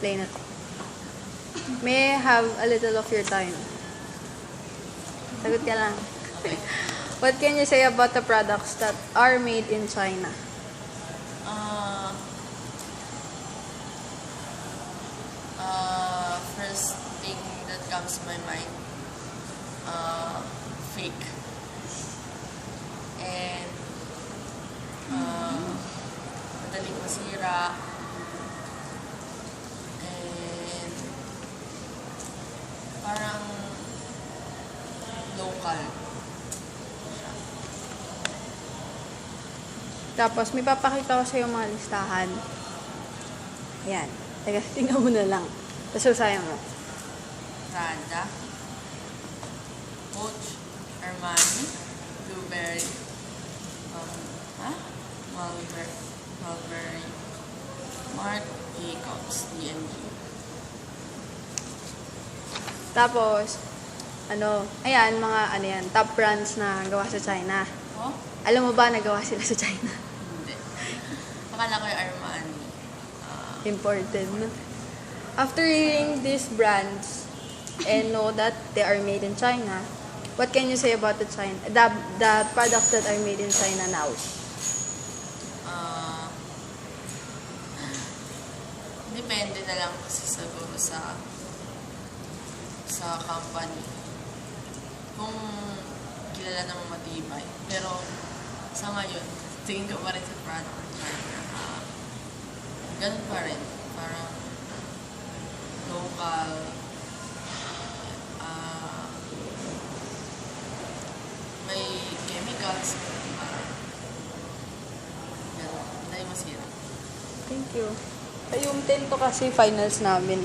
explain it. May I have a little of your time? Sagot ka lang. Okay. What can you say about the products that are made in China? First thing that comes to my mind, fake. And, madaling masira. And, parang local. Tapos, may papakita ko sa iyo mga listahan. Ayan. Teka, tingnan mo na lang. Tapos, sayang mo. Prada, Coach, Armani, Blueberry, Mulberry, Marc Jacobs, D&G. Tapos, ayan, mga yan, top brands na gawa sa China. Oh? Alam mo ba, nagawa sila sa China? Hindi. Akala ko yung Armani. Imported. No? After reading these brands and know that they are made in China, what can you say about the products that are made in China now? Depende na lang kasi siguro sa company. Kung kilala namang matibay. Pero sa ngayon, tingin ko pa rin sa product ng China. Ganun pa rin. Parang local. May chemicals. Ganun. Hindi masira. Thank you. Yung 10 to kasi finals namin.